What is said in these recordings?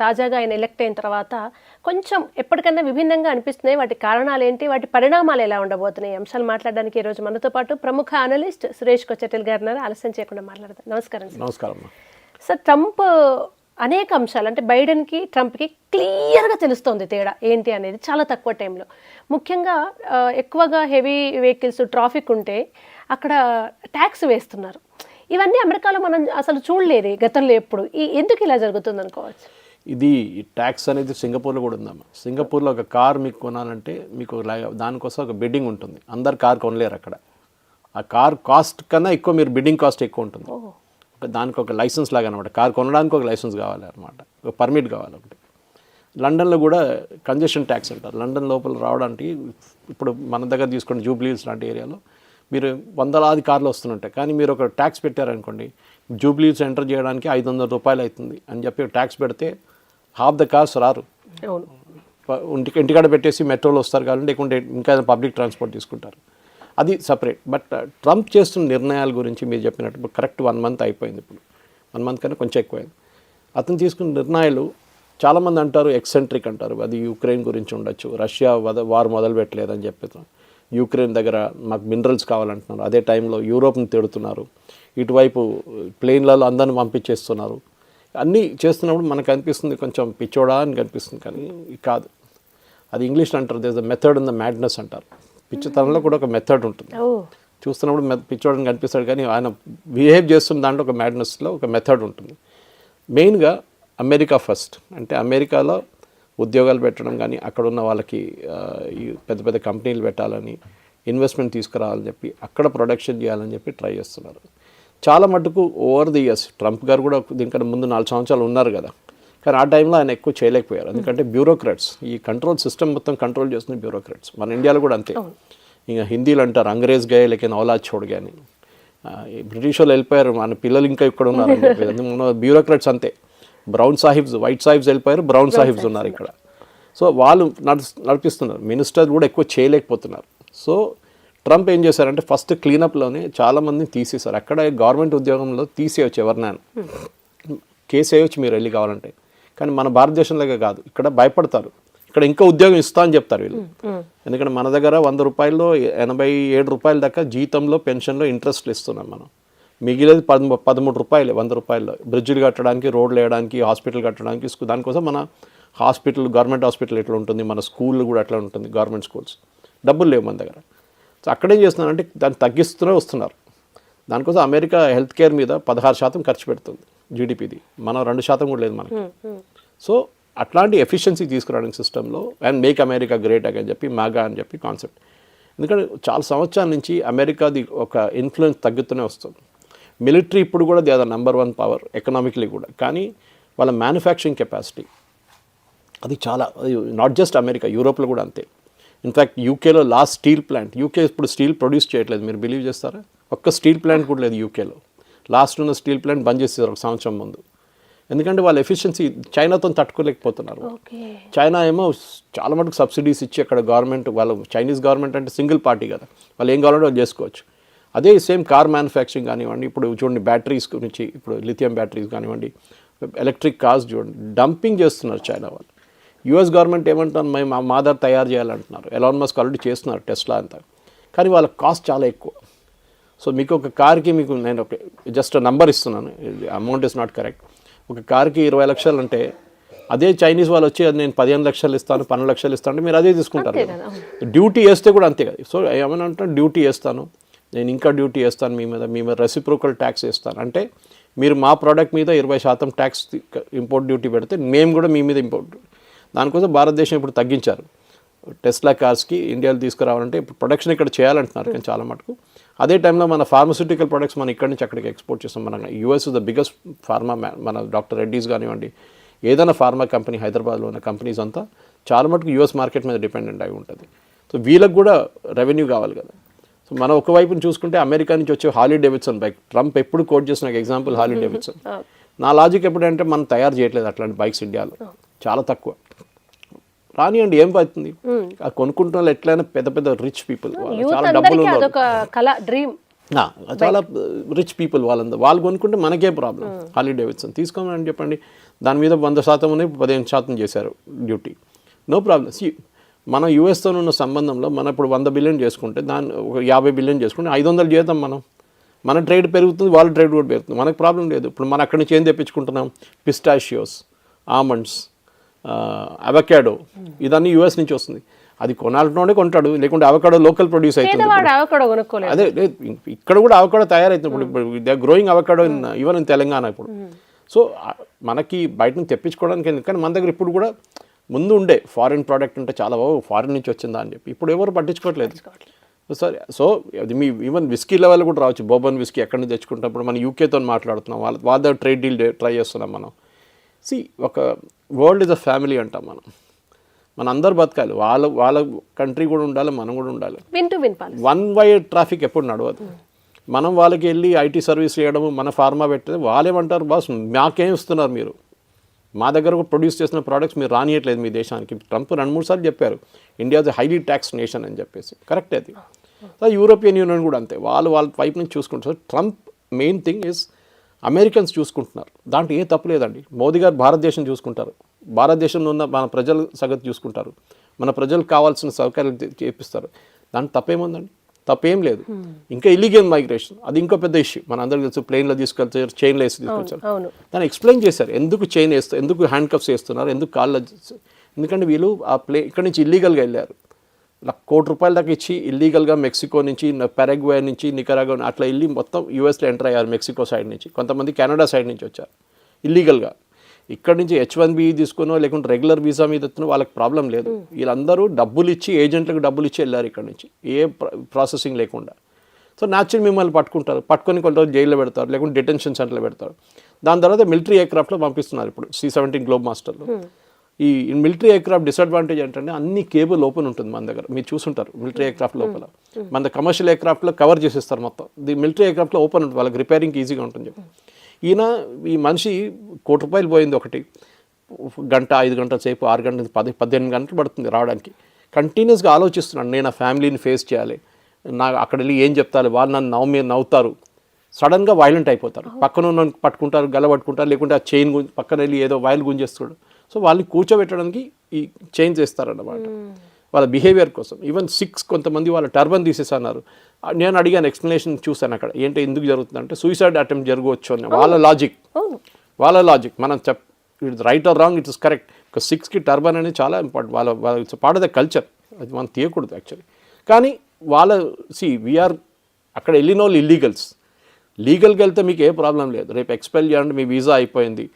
తాజాగా ఆయన ఎలక్ట్ అయిన తర్వాత కొంచెం ఎప్పటికన్నా విభిన్నంగా అనిపిస్తున్నాయి. వాటి కారణాలు ఏంటి, వాటి పరిణామాలు ఎలా ఉండబోతున్నాయి, అంశాలు మాట్లాడడానికి ఈరోజు మనతో పాటు ప్రముఖ అనలిస్ట్ సురేష్ కొచ్చెటిల్ గారు ఉన్నారు. ఆలస్యం చేయకుండా మాట్లాడదాం. నమస్కారం సార్. నమస్కారం సార్, ట్రంప్ అనేక అంశాలు అంటే బైడెన్కి ట్రంప్కి క్లియర్గా తెలుస్తోంది తేడా ఏంటి అనేది చాలా తక్కువ టైంలో. ముఖ్యంగా ఎక్కువగా హెవీ వెహికల్స్ ట్రాఫిక్ ఉంటే అక్కడ ట్యాక్స్ వేస్తున్నారు. ఇవన్నీ అమెరికాలో మనం అసలు చూడలేదు గతంలో ఎప్పుడు. ఎందుకు ఇలా జరుగుతుంది అనుకోవచ్చు? ఇది ట్యాక్స్ అనేది సింగపూర్లో కూడా ఉందమ్మా. సింగపూర్లో ఒక కార్ మీకు కొనాలంటే మీకు దానికోసం ఒక బిడ్డింగ్ ఉంటుంది. అందరు కార్ కొనలేరు అక్కడ. ఆ కార్ కాస్ట్ కన్నా ఎక్కువ మీరు బిడ్డింగ్ కాస్ట్ ఎక్కువ ఉంటుంది. దానికి ఒక లైసెన్స్ లాగా అనమాట. కార్ కొనడానికి ఒక లైసెన్స్ కావాలి అనమాట, ఒక పర్మిట్ కావాలి ఒకటి. లండన్లో కూడా కంజెషన్ ట్యాక్స్ అంటారు. లండన్ లోపల రావడానికి ఇప్పుడు మన దగ్గర తీసుకుని జూబ్లీహిల్స్ లాంటి ఏరియాలో మీరు వందలాది కార్లు వస్తుంటాయి. కానీ మీరు ఒక ట్యాక్స్ పెట్టారనుకోండి, జూబ్లీహిల్స్ ఎంటర్ చేయడానికి 500 రూపాయలు అవుతుంది అని చెప్పి ట్యాక్స్ పెడితే హాఫ్ ద కార్స్ రారు. ఇంటికాడ పెట్టేసి మెట్రోలో వస్తారు కాబట్టి, లేకుంటే ఇంకా పబ్లిక్ ట్రాన్స్పోర్ట్ తీసుకుంటారు. అది సపరేట్. బట్ ట్రంప్ చేస్తున్న నిర్ణయాల గురించి మీరు చెప్పినట్టు కరెక్ట్ 1 మంత్ అయిపోయింది. ఇప్పుడు 1 మంత్ కన్నా కొంచెం ఎక్కువైంది. అతను తీసుకున్న నిర్ణయాలు చాలామంది అంటారు ఎక్సెంట్రిక్ అంటారు. అది యూక్రెయిన్ గురించి ఉండొచ్చు, రష్యా వార్ మొదలు పెట్టలేదని చెప్పి యూక్రెయిన్ దగ్గర మాకు మినరల్స్ కావాలంటున్నారు. అదే టైంలో యూరోప్ని తిడుతున్నారు, ఇటువైపు ప్లేన్లలో అందరిని పంపించేస్తున్నారు. అన్నీ చేస్తున్నప్పుడు మనకు అనిపిస్తుంది కొంచెం పిచ్చోడా అని కనిపిస్తుంది. కానీ కాదు, అది ఇంగ్లీష్లో అంటారు there is the method in the madness అంటారు. పిచ్చితనంలో కూడా ఒక మెథడ్ ఉంటుంది. చూస్తున్నప్పుడు పిచ్చోడని కనిపిస్తాడు, కానీ ఆయన బిహేవ్ చేస్తున్న దాంట్లో ఒక మ్యాడ్నెస్లో ఒక మెథడ్ ఉంటుంది. మెయిన్గా అమెరికా ఫస్ట్ అంటే అమెరికాలో ఉద్యోగాలు పెట్టడం కానీ, అక్కడ ఉన్న వాళ్ళకి పెద్ద పెద్ద కంపెనీలు పెట్టాలని, ఇన్వెస్ట్మెంట్ తీసుకురావాలని చెప్పి అక్కడ ప్రొడక్షన్ చేయాలని చెప్పి ట్రై చేస్తున్నారు. చాలా మటుకు ఓవర్ ది ఇయర్స్ ట్రంప్ గారు కూడా దీనికన్నా ముందు 4 సంవత్సరాలు ఉన్నారు కదా, కానీ ఆ టైంలో ఆయన ఎక్కువ చేయలేకపోయారు. ఎందుకంటే బ్యూరోక్రాట్స్, ఈ కంట్రోల్ సిస్టమ్ మొత్తం కంట్రోల్ చేస్తున్న బ్యూరోక్రాట్స్. మన ఇండియాలో కూడా అంతే. ఇంకా హిందీలో అంటారు అంగ్రేజ్ గయే లేకిన్ ఔలాద్ చోడ్ గయే అని. బ్రిటిష్ వాళ్ళు వెళ్ళిపోయారు, మన పిల్లలు ఇంకా ఇక్కడ ఉన్నారని చెప్పి. మన బ్యూరోక్రాట్స్ అంతే. బ్రౌన్ సాహిబ్స్, వైట్ సాహిబ్స్ వెళ్ళిపోయారు, బ్రౌన్ సాహిబ్స్ ఉన్నారు ఇక్కడ. సో వాళ్ళు నడిపిస్తున్నారు. మినిస్టర్ కూడా ఎక్కువ చేయలేకపోతున్నారు. సో ట్రంప్ ఏం చేశారంటే ఫస్ట్ క్లీనప్లోనే చాలామందిని తీసేశారు. అక్కడ గవర్నమెంట్ ఉద్యోగంలో తీసేయచ్చు ఎవరినైనా, కేసు వేయవచ్చు మీరు వెళ్ళి కావాలంటే. కానీ మన భారతదేశంలో కాదు, ఇక్కడ భయపడతారు. ఇక్కడ ఇంకా ఉద్యోగం ఇస్తా అని చెప్తారు వీళ్ళు. ఎందుకంటే మన దగ్గర 100 రూపాయల్లో 87 రూపాయల దాకా జీతంలో పెన్షన్లో ఇంట్రెస్ట్లు ఇస్తున్నాం మనం. మిగిలేదు 13 రూపాయలు 100 రూపాయల్లో. బ్రిడ్జిలు కట్టడానికి, రోడ్లు వేయడానికి, హాస్పిటల్ కట్టడానికి, దానికోసం మన హాస్పిటల్, గవర్నమెంట్ హాస్పిటల్ ఎట్లా ఉంటుంది, మన స్కూళ్ళు కూడా అట్లా ఉంటుంది, గవర్నమెంట్ స్కూల్స్. డబ్బులు లేవు మన దగ్గర. సో అక్కడేం చేస్తున్నారంటే దాన్ని తగ్గిస్తూనే వస్తున్నారు. దానికోసం అమెరికా హెల్త్ కేర్ మీద 16% ఖర్చు పెడుతుంది జీడిపిది. మనం 2% కూడా లేదు మనకి. సో అట్లాంటి ఎఫిషియన్సీ తీసుకురావడానికి సిస్టంలో అండ్ మేక్ అమెరికా గ్రేట్ అని చెప్పి మాగా అని చెప్పి కాన్సెప్ట్. ఎందుకంటే చాలా సంవత్సరాల నుంచి అమెరికాది ఒక ఇన్ఫ్లుయెన్స్ తగ్గుతూనే వస్తుంది. మిలిటరీ ఇప్పుడు కూడా they are the number 1 power economically కూడా. కానీ వాళ్ళ మ్యానుఫ్యాక్చరింగ్ కెపాసిటీ అది చాలా, నాట్ జస్ట్ అమెరికా, యూరోప్లో కూడా అంతే. ఇన్ఫ్యాక్ట్ యూకేలో లాస్ట్ స్టీల్ ప్లాంట్, యూకే ఇప్పుడు స్టీల్ ప్రొడ్యూస్ చేయట్లేదు, మీరు బిలీవ్ చేస్తారా? ఒక్క స్టీల్ ప్లాంట్ కూడా లేదు యూకేలో. లాస్ట్ ఉన్న స్టీల్ ప్లాంట్ బంద్ చేసేసారు 1 సంవత్సరం ముందు. ఎందుకంటే వాళ్ళ ఎఫిషియన్సీ చైనాతో తట్టుకోలేకపోతున్నారు. చైనా ఏమో చాలా మటుకు సబ్సిడీస్ ఇచ్చి అక్కడ గవర్నమెంట్, వాళ్ళు చైనీస్ గవర్నమెంట్ అంటే సింగిల్ పార్టీ కదా, వాళ్ళు ఏం కావాలంటే వాళ్ళు చేసుకోవచ్చు. అదే సేమ్ కార్ మ్యానుఫ్యాక్చరింగ్ కానివ్వండి, ఇప్పుడు చూడండి బ్యాటరీస్ గురించి, ఇప్పుడు లిథియం బ్యాటరీస్ కానివ్వండి, ఎలక్ట్రిక్ కార్స్ చూడండి, డంపింగ్ చేస్తున్నారు చైనా వాళ్ళు. యుఎస్ గవర్నమెంట్ ఏమంటారు, మేము మా దగ్గర తయారు చేయాలంటున్నారు. ఎలాన్ మస్క్ ఆల్రెడీ చేస్తున్నారు టెస్లా అంతా. కానీ వాళ్ళ కాస్ట్ చాలా ఎక్కువ. సో మీకు ఒక కార్కి, మీకు నేను ఒక జస్ట్ నంబర్ ఇస్తున్నాను, అమౌంట్ ఇస్ నాట్ కరెక్ట్. ఒక కార్కి 20 లక్షలు అంటే అదే చైనీస్ వాళ్ళు వచ్చి అది నేను 15 లక్షలు ఇస్తాను, 12 లక్షలు ఇస్తాను అంటే మీరు అదే తీసుకుంటారు. డ్యూటీ వేస్తే కూడా అంతే కదా. సో ఏమైనా అంటే డ్యూటీ వేస్తాను, నేను ఇంకా డ్యూటీ వేస్తాను మీ మీద రెసిప్రోకల్ ట్యాక్స్ వేస్తాను అంటే మీరు మా ప్రోడక్ట్ మీద 20% ట్యాక్స్ ఇంపోర్ట్ డ్యూటీ పెడితే మేము కూడా మీ మీద ఇంపోర్ట్. దానికోసం భారతదేశం ఇప్పుడు తగ్గించారు. టెస్లా కార్స్కి ఇండియాలో తీసుకురావాలంటే ఇప్పుడు ప్రొడక్షన్ ఇక్కడ చేయాలంటున్నారు, కానీ చాలా మటుకు. అదే టైంలో మన ఫార్మస్యూటికల్ ప్రొడక్ట్స్ మనం ఇక్కడి నుంచి అక్కడికి ఎక్స్పోర్ట్ చేస్తాం. మన యూఎస్ ద బిగ్గెస్ట్ ఫార్మా, మన డాక్టర్ రెడ్డీస్ కానివ్వండి, ఏదైనా ఫార్మా కంపెనీ హైదరాబాద్లో ఉన్న కంపెనీస్ అంతా చాలా మటుకు యూఎస్ మార్కెట్ మీద డిపెండెంట్ అయి ఉంటుంది. సో వీళ్ళకి కూడా రెవెన్యూ కావాలి కదా. సో మనం ఒకవైపుని చూసుకుంటే అమెరికా నుంచి వచ్చే హార్లీ డేవిడ్సన్ బైక్, ట్రంప్ ఎప్పుడు కోట్ చేసిన ఎగ్జాంపుల్ హార్లీ డేవిడ్సన్. నా లాజిక్ ఎప్పుడంటే మనం తయారు చేయట్లేదు అట్లాంటి బైక్స్ ఇండియాలో, చాలా తక్కువ. రానియండి, ఏం అవుతుంది, కొనుక్కుంటున్న వాళ్ళు ఎట్లయినా పెద్ద పెద్ద రిచ్ పీపుల్, చాలా డబ్బులు ఉన్నారు, చాలా రిచ్ పీపుల్, వాళ్ళు కొనుక్కుంటే మనకే ప్రాబ్లం. హార్లీ డేవిడ్సన్ తీసుకోమని చెప్పండి, దాని మీద 100% 15% చేశారు డ్యూటీ. No problem. మనం యూఎస్తో ఉన్న సంబంధంలో మనం ఇప్పుడు 100 బిలియన్ చేసుకుంటే దాన్ని ఒక 50 బిలియన్ చేసుకుంటే 500 చేద్దాం మనం. మన ట్రేడ్ పెరుగుతుంది, వాళ్ళ ట్రేడ్ కూడా పెరుగుతుంది, మనకు ప్రాబ్లం లేదు. ఇప్పుడు మనం అక్కడి నుంచి ఏం తెప్పించుకుంటున్నాం? పిస్టాషియోస్, ఆమండ్స్, అవకాడో, ఇదన్నీ యూఎస్ నుంచి వస్తుంది. అది కొనాలంటే కొంటాడు, లేకుంటే అవకాడో లోకల్ ప్రొడ్యూస్ అవుతుంది. అదే లేదు, ఇక్కడ కూడా అవకాడో తయారవుతుంది. ఇప్పుడు they growing avocado even in Telangana ఇప్పుడు. సో మనకి బయట నుంచి తెప్పించుకోవడానికి ఎందుకు, కానీ మన దగ్గర ఇప్పుడు కూడా ముందు ఉండే ఫారిన్ ప్రోడక్ట్ ఉంటే చాలా ఫారిన్ నుంచి వచ్చిందా అని చెప్పి ఇప్పుడు ఎవరు పట్టించుకోవట్లేదు. సరే, సో అది మీ ఈవెన్ విస్కీ లెవెల్ కూడా రావచ్చు. బోబన్ విస్కీ ఎక్కడి నుంచి తెచ్చుకుంటున్నప్పుడు మనం యూకేతో మాట్లాడుతున్నాం, వాళ్ళ దగ్గర ట్రేడ్ డీల్ ట్రై చేస్తున్నాం మనం. ఒక వరల్డ్ ఇస్ అ ఫ్యామిలీ అంటాం మనం. మన అందరు బతకాలి, వాళ్ళ కంట్రీ కూడా ఉండాలి, మనం కూడా ఉండాలి. వన్ వే ట్రాఫిక్ ఎప్పుడు నడవదు. మనం వాళ్ళకి వెళ్ళి ఐటీ సర్వీస్ చేయడము, మన ఫార్మా పెట్టేది, వాళ్ళేమంటారు, బాస్ మాకేం ఇస్తున్నారు మీరు, మా దగ్గర ప్రొడ్యూస్ చేసిన ప్రోడక్ట్స్ మీరు రానియట్లేదు మీ దేశానికి. ట్రంప్ 2-3 సార్లు చెప్పారు India is highly tax nation అని చెప్పేసి. కరెక్టే అది. సో యూరోపియన్ యూనియన్ కూడా అంతే, వాళ్ళ వైపు నుంచి చూసుకుంటారు. Trump main thing is Americans చూసుకుంటున్నారు, దాంట్లో ఏ తప్పు లేదండి. మోదీ గారు భారతదేశం చూసుకుంటారు, భారతదేశంలో ఉన్న మన ప్రజల సంగతి చూసుకుంటారు, మన ప్రజలకు కావాల్సిన సౌకర్యాలు చేపిస్తారు. దాంట్లో తప్పేముందండి? తప్పేం లేదు. ఇంకా ఇల్లీగల్ మైగ్రేషన్, అది ఇంకో పెద్ద ఇష్యూ. మన అందరికీ తెలుసు, ప్లేన్లో తీసుకెళ్తారు, చైన్లో వేసి తీసుకొచ్చారు. దాన్ని ఎక్స్ప్లెయిన్ చేశారు, ఎందుకు చైన్ వేస్తారు, ఎందుకు హ్యాండ్ కప్స్ వేస్తున్నారు, ఎందుకు కాళ్ళ. ఎందుకంటే వీళ్ళు ఆ ఇక్కడ నుంచి ఇల్లీగల్గా వెళ్ళారు, ₹1 కోటి దాకా ఇచ్చి ఇల్లీగల్గా మెక్సికో నుంచి, పారాగ్వే నుంచి, నికరాగో అట్లా వెళ్ళి మొత్తం యూఎస్లో ఎంటర్ అయ్యారు మెక్సికో సైడ్ నుంచి. కొంతమంది కెనడా సైడ్ నుంచి వచ్చారు ఇల్లీగల్గా. ఇక్కడ నుంచి H1B తీసుకునో లేకుంటే రెగ్యులర్ వీసా మీద ఎత్తునో వాళ్ళకి ప్రాబ్లం లేదు. వీళ్ళందరూ డబ్బులు ఇచ్చి, ఏజెంట్లకు డబ్బులు ఇచ్చి వెళ్ళారు ఇక్కడ నుంచి, ఏ ప్రాసెసింగ్ లేకుండా. సో న్యాచురల్ మిమ్మల్ని పట్టుకుంటారు, పట్టుకొని కొంత జైల్లో పెడతారు, లేకుంటే డిటెన్షన్ సెంటర్లో పెడతారు. దాని తర్వాత మిలిటరీ ఎయిర్క్రాఫ్ట్లో పంపిస్తున్నారు ఇప్పుడు C-17 గ్లోబ్ మాస్టర్లు. ఈ మిలిటరీ ఎయిర్క్రాఫ్ట్ డిసడ్వాంటేజ్ ఏంటంటే అన్ని కేబుల్ ఓపెన్ ఉంటుంది మన దగ్గర, మీరు చూసుంటారు మిలిటరీ ఎయిర్క్రాఫ్ట్ లోపల. మన కమర్షియల్ ఎయిర్క్రాఫ్ట్లో కవర్ చేసేస్తారు మొత్తం, ది మిలిటరీ ఎయిర్క్రాఫ్ట్లో ఓపెన్ ఉంటుంది, వాళ్ళకి రిపేరింగ్ ఈజీగా ఉంటుంది చెప్పి. ఈ మనిషి ₹1 కోటి పోయింది, ఒకటి గంట 5 గంటల సేపు 6 గంటల 18 గంటలు పడుతుంది రావడానికి. కంటిన్యూస్గా ఆలోచిస్తున్నాను, నేను ఆ ఫ్యామిలీని ఫేస్ చేయాలి, అక్కడ వెళ్ళి ఏం చెప్తారు, వాళ్ళు నన్ను నవ్వుతారు. సడన్గా వైలెంట్ అయిపోతారు, పక్కన ఉన్న పట్టుకుంటారు, గల పట్టుకుంటారు, లేకుంటే ఆ చైన్ పక్కన వెళ్ళి ఏదో వైల్ గుంజేస్తాడు. సో వాళ్ళని కూర్చోబెట్టడానికి ఈ చైన్స్ వేస్తారన్నమాట వాళ్ళ బిహేవియర్ కోసం. ఈవెన్ 6 కొంతమంది వాళ్ళ టర్బన్ తీసేసన్నారు. నేను అడిగాను, ఎక్స్ప్లెనేషన్ చూశాను అక్కడ, ఏంటి ఎందుకు జరుగుతుంది అంటే సూసైడ్ అటెంప్ట్ జరగవచ్చు అని వాళ్ళ లాజిక్. మనం it's right are wrong, it's correct. 6కి టర్బన్ అనేది చాలా ఇంపార్టెంట్, వాళ్ళ పార్ట్ ఆఫ్ ద కల్చర్, అది మనం తీయకూడదు యాక్చువల్లీ. కానీ వాళ్ళ వీఆర్ అక్కడ వెళ్ళిన వాళ్ళు ఇల్లీగల్స్. లీగల్కి వెళ్తే మీకు ఏ ప్రాబ్లం లేదు, రేపు ఎక్స్పెల్ చేయాలంటే మీ వీసా అయిపోయింది.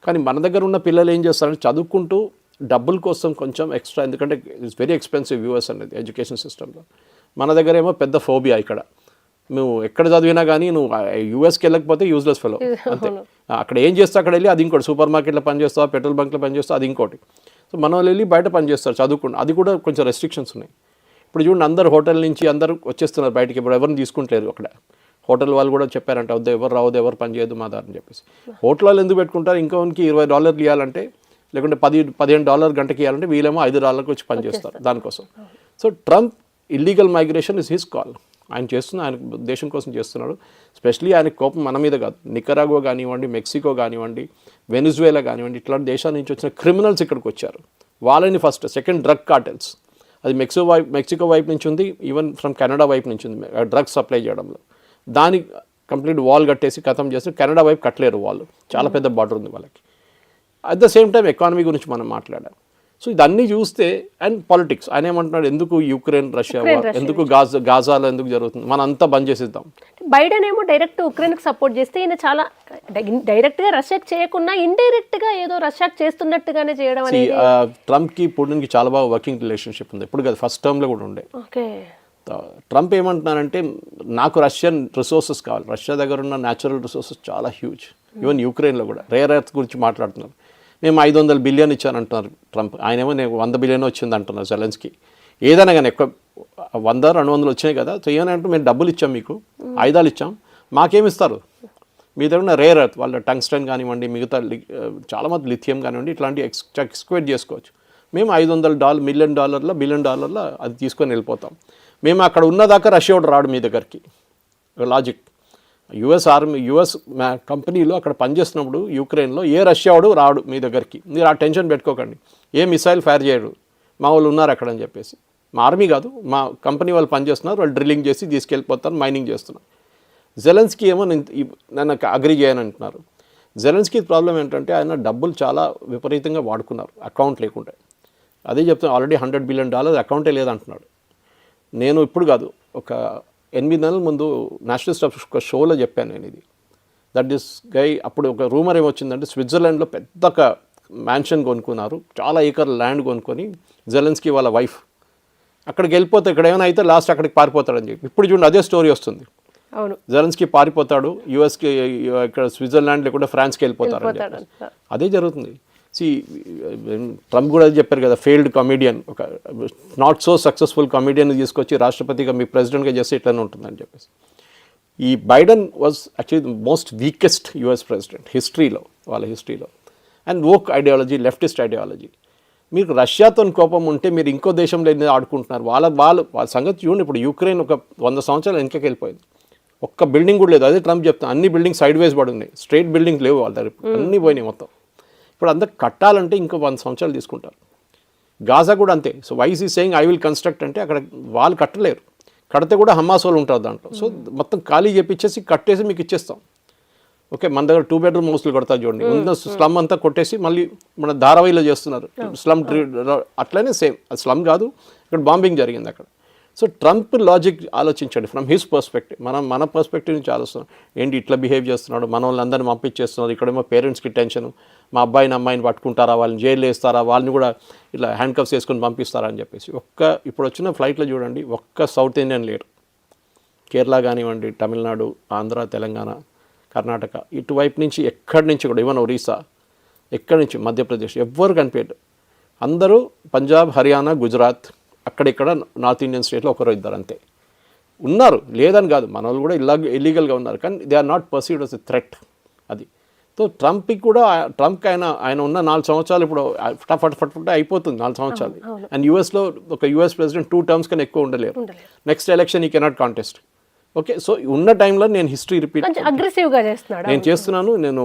కానీ మన దగ్గర ఉన్న పిల్లలు ఏం చేస్తారంటే చదువుకుంటూ డబ్బుల కోసం కొంచెం ఎక్స్ట్రా, ఎందుకంటే ఇట్స్ వెరీ ఎక్స్పెన్సివ్ యూఎస్ అనేది ఎడ్యుకేషన్ సిస్టంలో. మన దగ్గర ఏమో పెద్ద ఫోబియా, ఇక్కడ నువ్వు ఎక్కడ చదివినా కానీ నువ్వు యూఎస్కి వెళ్ళకపోతే యూజ్లెస్ ఫెలో అంతే. అక్కడ ఏం చేస్తావు అక్కడ వెళ్ళి, అది ఇంకోటి, సూపర్ మార్కెట్లో పనిచేస్తావు, పెట్రోల్ బంక్లో పనిచేస్తావు, అది ఇంకోటి. సో మన వాళ్ళు వెళ్ళి బయట పనిచేస్తారు చదువుకుంటూ, అది కూడా కొంచెం రెస్ట్రిక్షన్స్ ఉన్నాయి. ఇప్పుడు చూడండి, అందరు హోటల్ నుంచి అందరూ వచ్చేస్తున్నారు బయటికి, ఇప్పుడు ఎవరిని తీసుకుంటలేరు అక్కడ. హోటల్ వాళ్ళు కూడా చెప్పారంట, వద్దు ఎవరు రావద్దు, ఎవరు పని చేయొద్దు మా దారిని చెప్పేసి. హోటల్ వాళ్ళు ఎందుకు పెట్టుకుంటారు, ఇంకోనికి $20 ఇవ్వాలంటే, లేకుంటే $15 గంటకి ఇవ్వాలంటే వీళ్ళేమో $5 వచ్చి పని చేస్తారు దానికోసం. So Trump illegal migration is his call, ఆయన చేస్తున్న, ఆయన దేశం కోసం చేస్తున్నాడు. స్పెషలీ ఆయన కోపం మన మీద కాదు, నికరాగో కానివ్వండి, మెక్సికో కానివ్వండి, వెనిజువేలా కానివ్వండి, ఇట్లాంటి దేశాల నుంచి వచ్చిన క్రిమినల్స్ ఇక్కడికి వచ్చారు. వాళ్ళని ఫస్ట్, సెకండ్ డ్రగ్ కార్టెల్స్, అది మెక్సికో వైపు నుంచి ఉంది, ఈవెన్ ఫ్రమ్ కెనడా వైపు నుంచి ఉంది డ్రగ్స్ సప్లై చేయడంలో. దాని కంప్లీట్ వాల్ కట్టేసి ఖతం చేస్తే, కెనడా వైపు కట్టలేరు వాళ్ళు, చాలా పెద్ద బార్డర్ ఉంది వాళ్ళకి. At the same time economy గురించి మనం మాట్లాడాలి. సో ఇదన్నీ చూస్తే, అండ్ పాలిటిక్స్, ఆయన ఏమంటున్నాడు, ఎందుకు యుక్రెయిన్ రష్యా వార్, ఎందుకు గాజాలో ఎందుకు జరుగుతుంది, మనం అంతా బంద్ చేసేద్దాం. బైడెన్ ఏమో డైరెక్ట్ ఉక్రెయిన్కి సపోర్ట్ చేస్తే, ఈయన చాలా డైరెక్ట్గా రష్యాకి చేయకుండా ఇండైరెక్ట్గా ఏదో రష్యాకి చేస్తున్నట్టుగానే చేయడం అనేది. ట్రంప్కి పుటిన్కి చాలా బాగా వర్కింగ్ రిలేషన్షిప్ ఉంది, ఇప్పుడు కదా ఫస్ట్ టర్మ్లో కూడా ఉండే. ఓకే, ట్రంప్ ఏమంటున్నారంటే, నాకు రష్యన్ రిసోర్సెస్ కావాలి, రష్యా దగ్గర ఉన్న న్యాచురల్ రిసోర్సెస్ చాలా హ్యూజ్, ఈవెన్ యూక్రెయిన్లో కూడా రేర్ ఎర్త్ గురించి మాట్లాడుతున్నారు. మేము 500 బిలియన్ ఇచ్చానంటున్నారు ట్రంప్, ఆయనేమో నేను 100 బిలియన్ వచ్చింది అంటున్నారు జెలెన్స్కీ. ఏదైనా కానీ ఎక్కువ 100-200 వచ్చినాయి కదా, సో ఏమంటే మేము డబ్బులు ఇచ్చాం, మీకు ఆయుధాలు ఇచ్చాం, మాకేమిస్తారు, మీ దగ్గర ఉన్న రేర్ ఎర్త్, వాళ్ళ టంగ్స్టన్ కానివ్వండి, మిగతా చాలామంది లిథియం కానివ్వండి, ఇట్లాంటి ఎక్స్క్వేట్ చేసుకోవచ్చు. మేము $500 మిలియన్ $1 బిలియన్ అది తీసుకొని వెళ్ళిపోతాం. మేము అక్కడ ఉన్నదాకా రష్యా రాడు మీ దగ్గరికి, లాజిక్. యుఎస్ ఆర్మీ యుఎస్ కంపెనీలో అక్కడ పనిచేస్తున్నప్పుడు యుక్రెయిన్లో ఏ రష్యావాడు రాడు మీ దగ్గరికి, మీరు ఆ టెన్షన్ పెట్టుకోకండి, ఏ మిసైల్ ఫైర్ చేయడు, మా వాళ్ళు ఉన్నారు అక్కడ అని చెప్పేసి. మా ఆర్మీ కాదు, మా కంపెనీ వాళ్ళు పనిచేస్తున్నారు, వాళ్ళు డ్రిల్లింగ్ చేసి తీసుకెళ్ళిపోతారు, మైనింగ్ చేస్తున్నారు. జెలెన్స్కీ ఏమో నన్ను అగ్రి చేయని అంటున్నారు. జెలెన్స్కీ ప్రాబ్లం ఏంటంటే ఆయన డబ్బులు చాలా విపరీతంగా వాడుకున్నారు అకౌంట్ లేకుండా. అదే చెప్తాను, ఆల్రెడీ $100 బిలియన్ అకౌంటే లేదంటున్నాడు. నేను ఇప్పుడు కాదు, ఒక 8 నెలల ముందు నేషనలిస్ట్ ఒక షోలో చెప్పాను నేను ఇది. దట్ దిస్ గై, అప్పుడు ఒక రూమర్ ఏమొచ్చిందంటే స్విట్జర్లాండ్లో పెద్ద ఒక మ్యాన్షన్ కొనుక్కున్నారు, చాలా ఏకర్ ల్యాండ్ కొనుక్కొని జెలెన్స్కీ వాళ్ళ వైఫ్ అక్కడికి వెళ్ళిపోతే ఇక్కడ ఏమైనా అయితే లాస్ట్ అక్కడికి పారిపోతాడని చెప్పి. ఇప్పుడు చూడండి అదే స్టోరీ వస్తుంది. అవును, జెలెన్స్కీ పారిపోతాడు, యుఎస్కి ఇక్కడ స్విట్జర్లాండ్ లేకుండా ఫ్రాన్స్కి వెళ్ళిపోతారు. అదే జరుగుతుంది. ట్రంప్ కూడా చెప్పారు కదా, ఫెయిల్డ్ కమెడియన్, ఒక నాట్ సో సక్సెస్ఫుల్ కమెడియన్ తీసుకొచ్చి రాష్ట్రపతిగా మీ ప్రెసిడెంట్గా చేస్తే ఇట్లనే ఉంటుందని చెప్పేసి. ఈ Biden was actually most weakest US president హిస్టరీలో, వాళ్ళ హిస్టరీలో. And woke ideology, leftist ideology. మీకు రష్యాతో కోపం ఉంటే మీరు ఇంకో దేశంలో ఏదైనా ఆడుకుంటున్నారు. వాళ్ళ సంగతి చూడండి. ఇప్పుడు యుక్రెయిన్ ఒక 100 సంవత్సరాలు వెనకకి వెళ్ళిపోయింది, ఒక్క బిల్డింగ్ కూడా లేదు. అదే ట్రంప్ చెప్తాను, అన్ని బిల్డింగ్ సైడ్ వేస్ పడి ఉన్నాయి, స్ట్రైట్ బిల్డింగ్స్ లేవు వాళ్ళ దగ్గర, అన్నీ పోయినాయి మొత్తం. ఇప్పుడు అందరికి కట్టాలంటే ఇంకో 100 సంవత్సరాలు తీసుకుంటారు. గాజా కూడా అంతే. సో వైస్ ఈ సేయింగ్ ఐ విల్ కన్స్ట్రక్ట్ అంటే అక్కడ వాళ్ళు కట్టలేరు, కడితే కూడా హమాస్ వాళ్ళు ఉంటారు దాంట్లో. సో మొత్తం ఖాళీ చేపించేసి కట్టేసి మీకు ఇచ్చేస్తాం. ఓకే, మన దగ్గర 2 బెడ్రూమ్ హౌస్లు కడతారు చూడండి, ఉన్న స్లమ్ అంతా కొట్టేసి మళ్ళీ మన ధారావాహిలో చేస్తున్నారు స్లమ్. అట్లనే సేమ్, అది స్లమ్ కాదు, ఇక్కడ బాంబింగ్ జరిగింది అక్కడ. సో ట్రంప్ లాజిక్ ఆలోచించండి ఫ్రమ్ హిస్ పర్స్పెక్టివ్. మన పర్స్పెక్టివ్ నుంచి ఆలోచిస్తున్నాం, ఏంటి ఇట్లా బిహేవ్ చేస్తున్నాడు, మన వాళ్ళందరినీ పంపించేస్తున్నారు, ఇక్కడేమో పేరెంట్స్కి టెన్షన్, మా అబ్బాయిని అమ్మాయిని పట్టుకుంటారా, వాళ్ళని జైలు వేస్తారా, వాళ్ళని కూడా ఇట్లా హ్యాండ్ కప్స్ వేసుకొని పంపిస్తారా అని చెప్పేసి. ఇప్పుడు వచ్చిన ఫ్లైట్లో చూడండి, ఒక్క సౌత్ ఇండియన్ లేరు. కేరళ కానివ్వండి, తమిళనాడు, ఆంధ్ర, తెలంగాణ, కర్ణాటక, ఇటువైపు నుంచి ఎక్కడి నుంచి కూడా, ఈవెన్ ఒరిస్సా, ఎక్కడి నుంచి మధ్యప్రదేశ్, ఎవ్వరు కనిపించదు. అందరూ పంజాబ్, హర్యానా, గుజరాత్, అక్కడిక్కడ నార్త్ ఇండియన్ స్టేట్లో ఒకరు ఇద్దరు అంతే ఉన్నారు. లేదని కాదు, మన వాళ్ళు కూడా ఇల్లీగల్గా ఉన్నారు, కానీ they are not perceived as a threat. అది. సో ట్రంప్కి కూడా, ట్రంప్కి ఆయన ఉన్న 4 సంవత్సరాలు ఇప్పుడు ఫట్ అయిపోతుంది 4 సంవత్సరాలు. అండ్ యూఎస్లో ఒక యూఎస్ ప్రెసిడెంట్ 2 టర్మ్స్ కన్నా ఎక్కువ ఉండలేరు. నెక్స్ట్ ఎలక్షన్ ఈ కెనాట్ కాంటెస్ట్. ఓకే, సో ఉన్న టైంలో నేను హిస్టరీ రిపీట్ అగ్రెసివ్గా చేస్తున్నాడు. నేను చేస్తున్నాను. నేను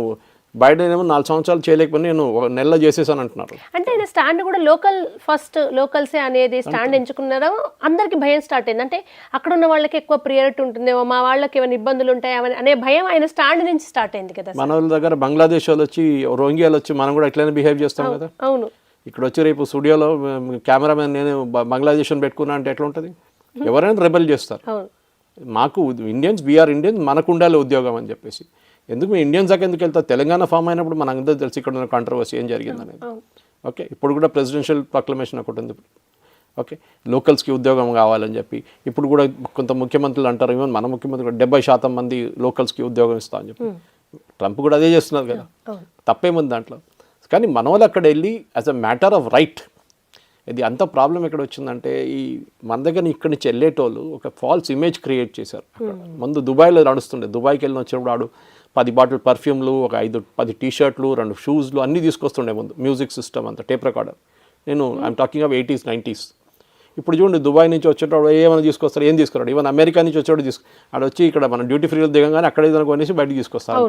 బైడెన్ ఏమో 4 సంవత్సరాలు చేయలేకపోతే నేను 1 నెలలో చేసేసాను అంటున్నారు. అంటే ఆయన స్టాండ్ కూడా లోకల్ ఫస్ట్, లోకల్సే అనేది స్టాండ్ ఎంచుకున్నారో అందరికి భయం స్టార్ట్ అయింది. అంటే అక్కడ ఉన్న వాళ్ళకి ఎక్కువ ప్రియారిటీ ఉంటుందేమో, మా వాళ్ళకి ఏమైనా ఇబ్బందులు ఉంటాయని అనే భయం ఆయన స్టాండ్ నుంచి స్టార్ట్ అయింది కదా. మన వాళ్ళ దగ్గర బంగ్లాదేశ్ వాళ్ళు వచ్చి, రోహింగ్యాలు వచ్చి, మనం కూడా ఇట్లనే బిహేవ్ చేస్తాం కదా. అవును, ఇక్కడ వచ్చి రేపు స్టూడియోలో కెమెరామెన్ నేను బంగ్లాదేశ్ని పెట్టుకున్నా అంటే ఎట్లా ఉంటుంది? ఎవరైనా రెబెల్ చేస్తారు. మాకు ఇండియన్స్, వీఆర్ ఇండియన్స్, మనకు ఉండాలి ఉద్యోగం అని చెప్పేసి. ఎందుకు మీ ఇండియన్స్ దాకా ఎందుకు వెళ్తారు? తెలంగాణ ఫామ్ అయినప్పుడు మన అందరూ తెలిసి ఇక్కడ ఉన్న కాంట్రవర్సీ ఏం జరిగింది అనేది. ఓకే, ఇప్పుడు కూడా ప్రెసిడెన్షియల్ ప్రొక్లమేషన్ ఒకటి ఉంది. ఓకే, లోకల్స్కి ఉద్యోగం కావాలని చెప్పి ఇప్పుడు కూడా కొంత ముఖ్యమంత్రులు అంటారు, ఈవెన్ మన ముఖ్యమంత్రి కూడా 70% మంది లోకల్స్కి ఉద్యోగం ఇస్తా అని చెప్పి. ట్రంప్ కూడా అదే చేస్తున్నారు కదా, తప్పేముంది దాంట్లో. కానీ మన వాళ్ళు అక్కడ వెళ్ళి as a matter of right, ఇది అంత ప్రాబ్లం ఎక్కడ వచ్చిందంటే, ఈ మన దగ్గర ఇక్కడి నుంచి వెళ్ళేటోళ్ళు ఒక ఫాల్స్ ఇమేజ్ క్రియేట్ చేశారు. ముందు దుబాయ్లో నడుస్తుండే, దుబాయ్కి వెళ్ళిన వచ్చినప్పుడు ఆడు 10 బాటిల్ పర్ఫ్యూమ్లు, ఒక 5-10 టీ-షర్ట్లు, 2 షూస్లు అన్నీ తీసుకొస్తుండే ముందు. మ్యూజిక్ సిస్టమ్ అంతా, tape recorder. I'm talking of 80s, 90s. ఇప్పుడు చూడండి, దుబాయ్ నుంచి వచ్చేటప్పుడు ఏమైనా తీసుకొస్తారు, ఏం తీసుకురాడు. ఈవెన్ అమెరికా నుంచి వచ్చేటప్పుడు ఆడ వచ్చి ఇక్కడ మన డ్యూటీ ఫ్రీలో దిగంగానే అక్కడ ఏదైనా కొనేసి బయటకు తీసుకొస్తారు.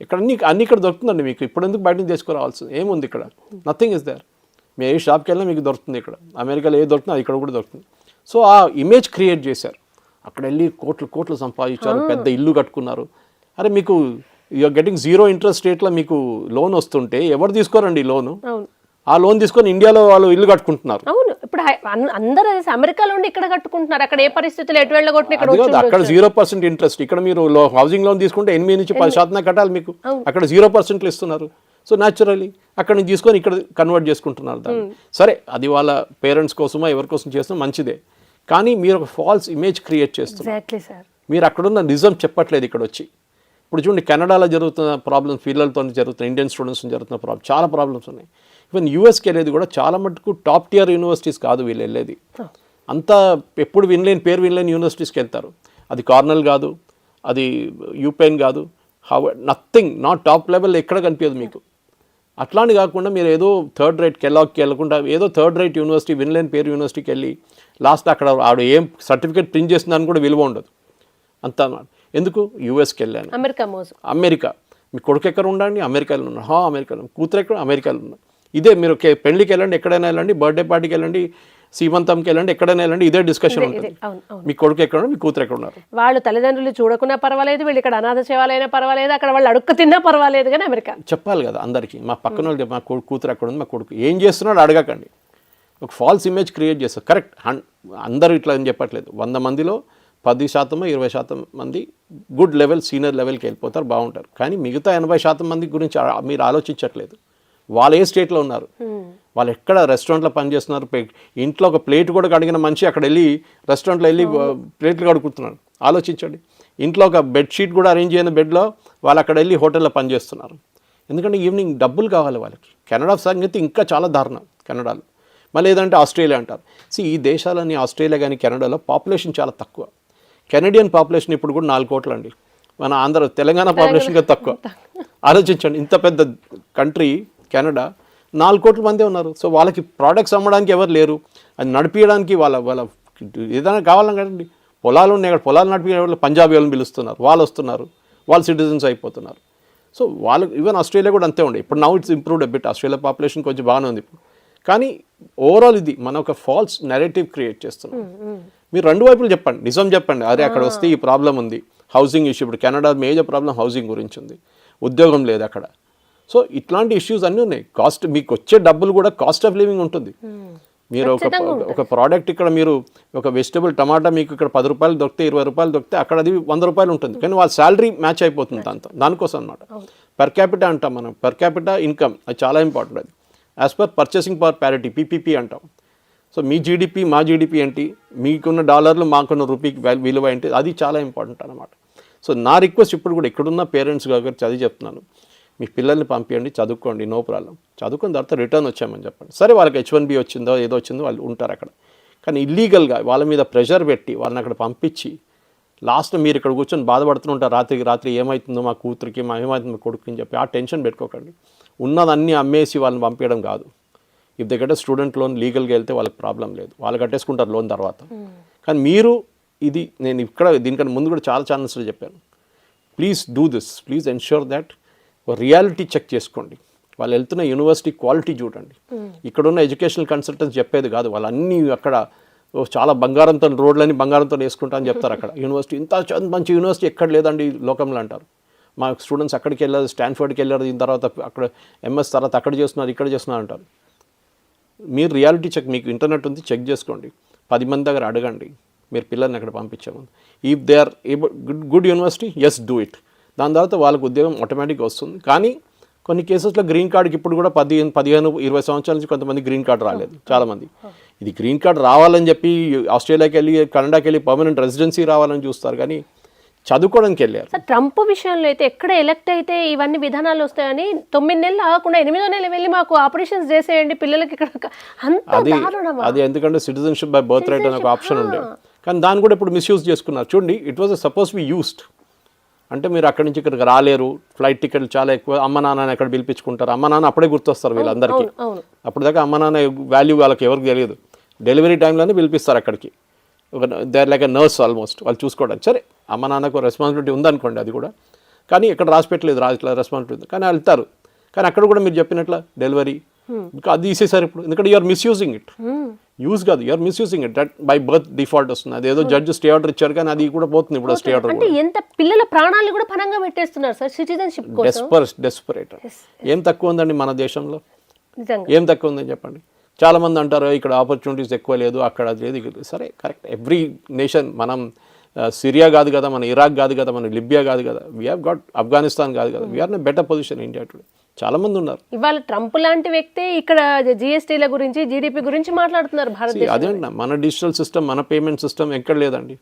ఇక్కడ అన్ని ఇక్కడ దొరుకుతుందండి మీకు. ఇప్పుడు ఎందుకు బయట నుంచి తీసుకురావాల్సింది ఏముంది? ఇక్కడ నథింగ్ ఇస్ దేర్. మీరు ఏ షాప్కి వెళ్ళినా మీకు దొరుకుతుంది. ఇక్కడ అమెరికాలో ఏది దొరుకుతుందో అది ఇక్కడ కూడా దొరుకుతుంది. సో ఆ ఇమేజ్ క్రియేట్ చేశారు. అక్కడ వెళ్ళి కోట్లు సంపాదించారు, పెద్ద ఇల్లు కట్టుకున్నారు. అరే మీకు యూఆర్ గెటింగ్ 0 ఇంట్రెస్ట్ రేట్లో మీకు లోన్ వస్తుంటే ఎవరు తీసుకోరండి లోను? ఆ లోన్ తీసుకొని ఇండియాలో వాళ్ళు ఇల్లు కట్టుకుంటున్నారు. అవును, ఇప్పుడు అందరూ అమెరికాలో ఉండి ఇక్కడ కట్టుకుంటున్నారు. అక్కడ ఏ పరిస్థితులు ఎటు వెళ్ళగొట్టిన అక్కడ 0% ఇంట్రెస్ట్. ఇక్కడ మీరు హౌసింగ్ లోన్ తీసుకుంటే 8 నుంచి 10% కట్టాలి మీకు. అక్కడ 0% ఇస్తున్నారు. సో న్యాచురలీ అక్కడ నుంచి తీసుకొని ఇక్కడ కన్వర్ట్ చేసుకుంటున్నారు దాన్ని. సరే, అది వాళ్ళ పేరెంట్స్ కోసమో ఎవరి కోసం చేసినా మంచిదే. కానీ మీరు ఒక ఫాల్స్ ఇమేజ్ క్రియేట్ చేస్తున్నారు. మీరు అక్కడున్న నిజం చెప్పట్లేదు ఇక్కడ వచ్చి. ఇప్పుడు చూడండి, కెనడాలో జరుగుతున్న ప్రాబ్లమ్స్, పిల్లలతో జరుగుతున్న, ఇండియన్ స్టూడెంట్స్ జరుగుతున్న ప్రాబ్లమ్, చాలా ప్రాబ్లమ్స్ ఉన్నాయి. ఈవెన్ యూఎస్కి వెళ్ళేది కూడా చాలా మటుకు టాప్ టియర్ యూనివర్సిటీస్ కాదు వీళ్ళు వెళ్ళేది. అంతా ఎప్పుడు పేరు వినలేని యూనివర్సిటీస్కి వెళ్తారు. అది కార్నెల్ కాదు, అది యూపెన్ కాదు, నథింగ్, నాట్ టాప్ లెవెల్ ఎక్కడ కనిపించదు మీకు. అట్లాంటి కాకుండా మీరు ఏదో థర్డ్ రేట్ కెలాగ్కి వెళ్ళకుండా ఏదో థర్డ్ రేట్ యూనివర్సిటీ, వినలేని పేరు యూనివర్సిటీకి వెళ్ళి లాస్ట్ అక్కడ ఆవిడ ఏం సర్టిఫికేట్ ప్రింట్ చేస్తుందని కూడా విలువ ఉండదు అంత అన్నమాట. ఎందుకు యూఎస్కి వెళ్ళాను, అమెరికా మోజు. అమెరికా, మీ కొడుకు ఎక్కడ ఉండండి, అమెరికాలో ఉన్నారు, అమెరికాలో, కూతురు ఎక్కడ, అమెరికాలో ఉన్నారు. ఇదే మీరు పెళ్లికి వెళ్ళండి, ఎక్కడైనా వెళ్ళండి, బర్త్డే పార్టీకి వెళ్ళండి, సీమంతంకి వెళ్ళండి, ఎక్కడైనా వెళ్ళండి, ఇదే డిస్కషన్ ఉంటుంది. మీ కొడుకు ఎక్కడ ఉన్నారు, మీ కూతురు ఎక్కడ ఉన్నారు. వాళ్ళు తల్లిదండ్రులు చూడకున్నా పర్వాలేదు, వీళ్ళు ఇక్కడ అనాథ సేవాలైనా పర్వాలేదు, అక్కడ వాళ్ళు అడుక్కు తిన్నా పర్వాలేదు, కానీ అమెరికా చెప్పాలి కదా అందరికీ. మా పక్కన వాళ్ళు మా కూతురు ఎక్కడ ఉంది, మా కొడుకు ఏం చేస్తున్నాడు అడగకండి. ఒక ఫాల్స్ ఇమేజ్ క్రియేట్ చేస్తారు. కరెక్ట్, అందరూ ఇట్లా అని చెప్పట్లేదు. 100 మందిలో 10% 20% మంది గుడ్ లెవెల్, సీనియర్ లెవెల్కి వెళ్ళిపోతారు, బాగుంటారు. కానీ మిగతా 80% మంది గురించి మీరు ఆలోచించట్లేదు. వాళ్ళు ఏ స్టేట్లో ఉన్నారు, వాళ్ళు ఎక్కడ రెస్టారెంట్లో పనిచేస్తున్నారు, ఇంట్లో ఒక ప్లేట్ కూడా కడిగిన మనిషి అక్కడ వెళ్ళి రెస్టారెంట్లో వెళ్ళి ప్లేట్లు కడుగుతున్నారు. ఆలోచించండి. ఇంట్లో ఒక బెడ్షీట్ కూడా అరేంజ్ చేయని బెడ్లో వాళ్ళు అక్కడ వెళ్ళి హోటల్లో పనిచేస్తున్నారు. ఎందుకంటే ఈవినింగ్ డబ్బులు కావాలి వాళ్ళకి. కెనడా సంగతి ఇంకా చాలా దారుణం కెనడాలో. మళ్ళీ ఏదంటే ఆస్ట్రేలియా అంటారు. ఈ దేశాలని ఆస్ట్రేలియా కానీ కెనడాలో పాపులేషన్ చాలా తక్కువ. కెనడియన్ పాపులేషన్ ఇప్పుడు కూడా 4 కోట్లు అండి. మన తెలంగాణ పాపులేషన్ తక్కువ. ఆలోచించండి, ఇంత పెద్ద కంట్రీ కెనడా, 4 కోట్ల మందే ఉన్నారు. సో వాళ్ళకి ప్రోడక్ట్స్ అమ్మడానికి ఎవరు లేరు, అది నడిపించడానికి వాళ్ళ ఏదైనా కావాలని కదండి. పొలాలు ఉన్నాయి, అక్కడ పొలాలు నడిపించే వాళ్ళు పంజాబీ వాళ్ళని పిలుస్తున్నారు, వాళ్ళు వస్తున్నారు, వాళ్ళు సిటిజన్స్ అయిపోతున్నారు. సో వాళ్ళు ఈవెన్ ఆస్ట్రేలియా కూడా అంతే ఉండే. ఇప్పుడు now it's improved bit. Australia population కొంచెం బాగానే ఉంది ఇప్పుడు. కానీ ఓవరాల్ ఇది మనం ఒక ఫాల్స్ నెరేటివ్ క్రియేట్ చేస్తున్నాం. మీరు 2 వైపులు చెప్పండి, నిజం చెప్పండి. అరే అక్కడ వస్తే ఈ ప్రాబ్లం ఉంది, హౌసింగ్ ఇష్యూ. ఇప్పుడు కెనడా మేజర్ ప్రాబ్లం హౌసింగ్ గురించి ఉంది, ఉద్యోగం లేదు అక్కడ. సో ఇట్లాంటి ఇష్యూస్ అన్నీ ఉన్నాయి. కాస్ట్, మీకు వచ్చే డబ్బులు కూడా కాస్ట్ ఆఫ్ లివింగ్ ఉంటుంది. మీరు ఒక ప్రోడక్ట్ ఇక్కడ మీరు ఒక వెజిటబుల్ టమాటా మీకు ఇక్కడ 10 రూపాయలు దొరికితే 20 రూపాయలు దొరికితే అక్కడ అది 100 రూపాయలు ఉంటుంది. కానీ వాళ్ళ శాలరీ మ్యాచ్ అయిపోతుంది దానికోసం అనమాట. పర్ క్యాపిటా అంటాం మనం, పర్ క్యాపిటా ఇన్కమ్, అది చాలా ఇంపార్టెంట్. అది as per purchasing power parity, PPP అంటాం. సో మీ జీడిపి మా జీడిపి ఏంటి, మీకున్న డాలర్లు మాకున్న రూపీకి విలువ ఏంటి, అది చాలా ఇంపార్టెంట్ అనమాట. సో నా రిక్వెస్ట్ ఇప్పుడు కూడా ఇక్కడున్న పేరెంట్స్ గారు చదివి చెప్తున్నాను, మీ పిల్లల్ని పంపించండి, చదువుకోండి, నో ప్రాబ్లం. చదువుకున్న తర్వాత రిటర్న్ వచ్చామని చెప్పండి. సరే వాళ్ళకి H1B వచ్చిందో ఏదో వచ్చిందో వాళ్ళు ఉంటారు అక్కడ. కానీ ఇల్లీగల్గా వాళ్ళ మీద ప్రెషర్ పెట్టి వాళ్ళని అక్కడ పంపించి లాస్ట్లో మీరు ఇక్కడ కూర్చొని బాధపడుతుంటారు రాత్రి ఏమవుతుందో మా కూతురికి, ఏమవుతుందో మా కొడుకు అని చెప్పి ఆ టెన్షన్ పెట్టుకోకండి. ఉన్నదన్నీ అమ్మేసి వాళ్ళని పంపించడం కాదు. If they get student loan లీగల్గా వెళ్తే వాళ్ళకి ప్రాబ్లం లేదు, వాళ్ళు కట్టేసుకుంటారు లోన్ తర్వాత. కానీ మీరు ఇది నేను ఇక్కడ దీనికన్నా ముందు కూడా చాలా ఛానల్స్లో చెప్పాను, please do this, please ensure that reality check చేసుకోండి. వాళ్ళు వెళ్తున్న యూనివర్సిటీ క్వాలిటీ చూడండి. ఇక్కడున్న ఎడ్యుకేషనల్ కన్సల్టెంట్స్ చెప్పేది కాదు, వాళ్ళు అన్నీ అక్కడ చాలా బంగారంతో రోడ్లని బంగారంతో వేసుకుంటా అని చెప్తారు. అక్కడ యూనివర్సిటీ ఇంత మంచి యూనివర్సిటీ ఎక్కడ లేదండి లోకంలో అంటారు. మా స్టూడెంట్స్ అక్కడికి వెళ్ళారు, స్టాన్ఫర్డ్కి వెళ్ళారు, దీని తర్వాత అక్కడ MS తర్వాత అక్కడ చేస్తున్నారు, ఇక్కడ చేస్తున్నారు అంటారు. మీరు రియాలిటీ చెక్, మీకు ఇంటర్నెట్ ఉంది, చెక్ చేసుకోండి. 10 మంది దగ్గర అడగండి మీరు పిల్లల్ని అక్కడ పంపించాము. If they are good university, yes do it. దాని తర్వాత వాళ్ళకి ఉద్యోగం ఆటోమేటిక్గా వస్తుంది. కానీ కొన్ని కేసెస్లో గ్రీన్ కార్డ్కి ఇప్పుడు కూడా 15, 20 సంవత్సరాల నుంచి కొంతమంది గ్రీన్ కార్డ్ రాలేదు చాలామంది. ఇది గ్రీన్ కార్డ్ రావాలని చెప్పి ఆస్ట్రేలియాకి వెళ్ళి కెనడాకి వెళ్ళి పర్మనెంట్ రెసిడెన్సీ రావాలని చూస్తారు, కానీ చదువుకోవడానికి వెళ్ళారు. ట్రంప్ విషయంలో అయితే ఎక్కడ ఎలక్ట్ అయితే ఇవన్నీ విధానాలు వస్తాయని 9 నెలలు ఆగకుండా 8వ నెల వెళ్ళి మాకు ఆపరేషన్స్ చేసేయండి పిల్లలకి ఇక్కడ, అది ఎందుకంటే సిటిజన్షిప్ బై బర్త్ రైట్ అనే ఒక ఆప్షన్ ఉండే. కానీ దాన్ని కూడా ఇప్పుడు మిస్యూజ్ చేసుకున్నారు. చూడండి, it was suppose be used. అంటే మీరు అక్కడి నుంచి ఇక్కడికి రాలేరు, ఫ్లైట్ టికెట్లు చాలా ఎక్కువ, అమ్మ నాన్నని ఎక్కడ పిలిపించుకుంటారు, అమ్మ నాన్న అప్పుడే గుర్తొస్తారు వీళ్ళందరికీ. అప్పుడు దాకా అమ్మ నాన్న వాల్యూ వాళ్ళకి ఎవరికి తెలియదు. డెలివరీ టైంలోనే పిలిపిస్తారు అక్కడికి, they are like a nurse almost, వాళ్ళు చూసుకోవడానికి. సరే అమ్మ నాన్నకు రెస్పాన్సిబిలిటీ ఉందనుకోండి, అది కూడా. కానీ ఇక్కడ రాసి పెట్టలేదు, ఇట్లా రెస్పాన్సిబిలిటీ ఉంది, కానీ వెళ్తారు. కానీ అక్కడ కూడా మీరు చెప్పినట్ల డెలివరీ ఇంకా అది తీసేసారు ఇప్పుడు. ఎందుకంటే యూఆర్ మిస్యూజింగ్ ఇట్. యూజ్ కాదు, you're misusing it. That by birth default వస్తుంది. అదేదో జడ్జ్ స్టే ఆర్డర్ ఇచ్చారు, కానీ అది కూడా పోతుంది ఇప్పుడు స్టే ఆర్డర్. అంటే ఎంత పిల్లల ప్రాణాలు కూడా పనంగా పెట్టేస్తున్నారు సార్ సిటిజన్షిప్ కోసం. డెస్పరేట్. ఏం తక్కువ ఉందండి మన దేశంలో, ఏం తక్కువ ఉందని చెప్పండి. చాలామంది అంటారు ఇక్కడ ఆపర్చునిటీస్ ఎక్కువ లేదు, అక్కడ అది లేదు. సరే కరెక్ట్, ఎవ్రీ నేషన్, మనం సిరియా కాదు కదా, మన ఇరాక్ కాదు కదా, మన లిబియా కాదు కదా, వీ హ్యావ్ గాట్ ఆఫ్ఘనిస్తాన్ కాదు కదా, we're in better position India today. చాలా మంది ఉన్నారు. ఇవాళ ట్రంప్ లాంటి వ్యక్తి ఇక్కడ GSTల గురించి, జీడిపి గురించి మాట్లాడుతున్నారు భారతదేశం. అదేంటి, మన డిజిటల్ సిస్టమ్, మన పేమెంట్ సిస్టమ్ ఎక్కడ లేదండి.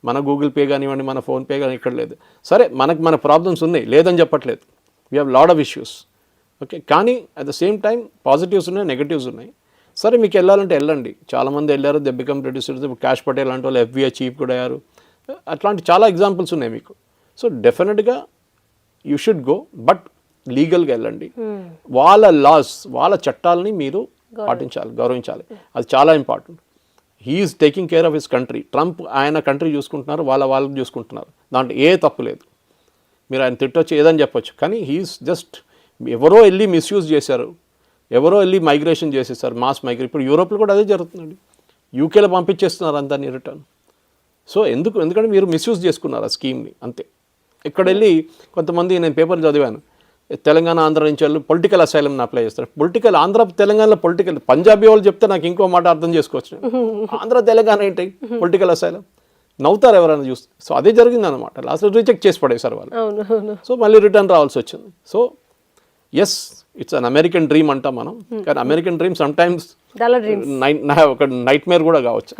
మన గూగుల్ పే కానివ్వండి, మన ఫోన్పే కానీ ఎక్కడ లేదు. సరే మన ప్రాబ్లమ్స్ ఉన్నాయి, లేదని చెప్పట్లేదు. We have lot of issues, okay. కానీ at the same time positives ఉన్నాయి, నెగటివ్స్ ఉన్నాయి. సరే మీకు వెళ్ళాలంటే వెళ్ళండి. చాలామంది వెళ్ళారు, they become producers. Kash Patel లాంటి వాళ్ళు FBI చీఫ్ కూడా అయ్యారు. అట్లాంటి చాలా ఎగ్జాంపుల్స్ ఉన్నాయి మీకు. సో డెఫినెట్గా యూ షుడ్ గో, బట్ లీగల్గా వెళ్ళండి. వాళ్ళ లాస్, వాళ్ళ చట్టాలని మీరు పాటించాలి, గౌరవించాలి. అది చాలా important. He's taking care of his country. Trump ఆయన కంట్రీ చూసుకుంటున్నారు, వాళ్ళు చూసుకుంటున్నారు, దాంట్లో ఏ తప్పు లేదు. మీరు ఆయన తిట్టొచ్చు, ఏదని చెప్పొచ్చు, కానీ హీఈస్ జస్ట్ ఎవరో వెళ్ళి మిస్యూజ్ చేశారు, ఎవరో వెళ్ళి మైగ్రేషన్ చేసేసారు, మాస్ మైగ్రేషన్. ఇప్పుడు యూరోప్లో కూడా అదే జరుగుతుందండి, యూకేలో పంపించేస్తున్నారు అందరినీ రిటర్న్. సో ఎందుకంటే మీరు మిస్యూజ్ చేసుకున్నారు ఆ స్కీమ్ని, అంతే. ఇక్కడ వెళ్ళి కొంతమంది, నేను పేపర్లు చదివాను, తెలంగాణ ఆంధ్ర నుంచి వాళ్ళు పొలిటికల్ అసైలంని అప్లై చేస్తారు. పొలిటికల్ ఆంధ్ర తెలంగాణలో పొలిటికల్, పంజాబీ వాళ్ళు చెప్తే నాకు ఇంకో మాట అర్థం చేసుకోవచ్చు, ఆంధ్ర తెలంగాణ ఏంటి పొలిటికల్ అసైలం, నవ్వుతారు ఎవరైనా చూస్తే. సో అదే జరిగింది అనమాట. లాస్ట్ రిజెక్ట్ చేసి పడేశారు వాళ్ళు. సో మళ్ళీ రిటర్న్ రావాల్సి వచ్చింది. So yes, it's an American dream అంటాం మనం, కానీ అమెరికన్ డ్రీమ్ సమ్ టైమ్స్ ఒక నైట్ మేర్ కూడా కావచ్చు.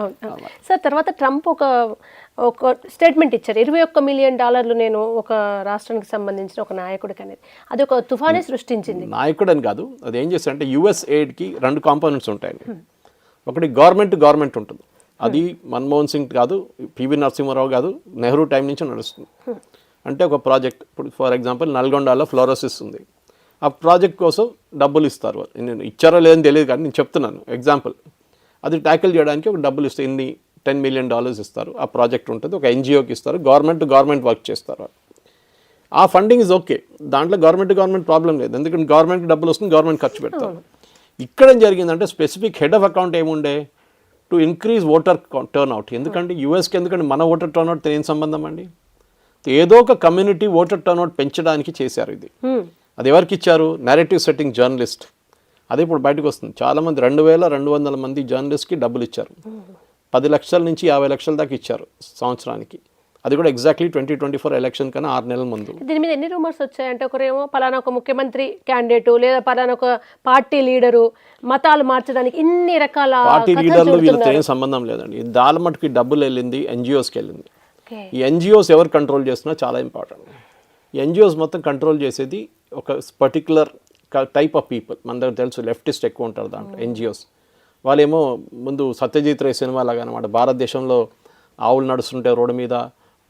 సార్ తర్వాత ట్రంప్ ఒక స్టేట్మెంట్ ఇచ్చారు, $21 మిలియన్ నేను ఒక రాష్ట్రానికి సంబంధించిన ఒక నాయకుడికి అనేది. అది ఒక తుఫానే సృష్టించింది. నాయకుడు అని కాదు, అది ఏం చేస్తారంటే యుఎస్ ఎయిడ్కి 2 కాంపోనెంట్స్ ఉంటాయండి. ఒకటి గవర్నమెంట్ ఉంటుంది, అది మన్మోహన్ సింగ్ కాదు, పివి నరసింహారావు కాదు, నెహ్రూ టైం నుంచి నడుస్తుంది. అంటే ఒక ప్రాజెక్ట్, ఇప్పుడు ఫర్ ఎగ్జాంపుల్ నల్గొండలో ఫ్లోరోసిస్ ఉంది, ఆ ప్రాజెక్ట్ కోసం డబ్బులు ఇస్తారు. నేను ఇచ్చారో లేదని తెలియదు, కానీ నేను చెప్తున్నాను ఎగ్జాంపుల్. అది ట్యాకిల్ చేయడానికి ఒక డబ్బులు ఇస్తే ఇన్ని $10 మిలియన్ ఇస్తారు. ఆ ప్రాజెక్ట్ ఉంటుంది, ఒక ఎన్జిఓకి ఇస్తారు, గవర్నమెంట్ వర్క్ చేస్తారు. ఆ ఫండింగ్ ఇస్ ఓకే, దాంట్లో గవర్నమెంట్ ప్రాబ్లం లేదు, ఎందుకంటే గవర్నమెంట్కి డబ్బులు వస్తుంది, గవర్నమెంట్ ఖర్చు పెడతారు. ఇక్కడ ఏం జరిగిందంటే స్పెసిఫిక్ హెడ్ ఆఫ్ అకౌంట్ ఏముండే, టు ఇంక్రీజ్ ఓటర్ టర్న్అవుట్. ఎందుకంటే యూఎస్కి, ఎందుకంటే మన ఓటర్ టర్న్అవుట్ ఏం సంబంధం అండి, ఏదో ఒక కమ్యూనిటీ ఓటర్ టర్న్అవుట్ పెంచడానికి చేశారు ఇది. అది ఎవరికి ఇచ్చారు, నెరేటివ్ సెట్టింగ్ జర్నలిస్ట్. అదే ఇప్పుడు బయటకు వస్తుంది, చాలామంది 2200 మంది జర్నలిస్ట్కి డబ్బులు ఇచ్చారు. 10 లక్షల నుంచి 50 లక్షల దాకా ఇచ్చారు సంవత్సరానికి. అది కూడా ఎగ్జాక్ట్లీ 2024 ఎలక్షన్ కన్నా 6 నెలల ముందు. దీని మీద ఎన్ని రూమర్స్ వచ్చాయంటే, ఒకరేమో పలానా ఒక ముఖ్యమంత్రి క్యాండిడేటు, లేదా పలానా ఒక పార్టీ లీడరు మతాలు మార్చడానికి ఇన్ని రకాల పార్టీ లీడర్లు వీళ్ళతో ఏం సంబంధం లేదండి. దాని మటుకి డబ్బులు వెళ్ళింది ఎన్జిఓస్కి వెళ్ళింది. ఈ ఎన్జిఓస్ ఎవరు కంట్రోల్ చేస్తున్నా చాలా ఇంపార్టెంట్. ఈ ఎన్జిఓస్ మొత్తం కంట్రోల్ చేసేది ఒక పర్టికులర్ టైప్ ఆఫ్ పీపుల్. మన దగ్గర తెలుసు లెఫ్టిస్ట్ ఎక్కువ ఉంటారు దాంట్లో ఎన్జిఓస్. వాళ్ళేమో ముందు సత్యజిత్ రే సినిమా లాగా అనమాట, భారతదేశంలో ఆవులు నడుస్తుంటే రోడ్డు మీద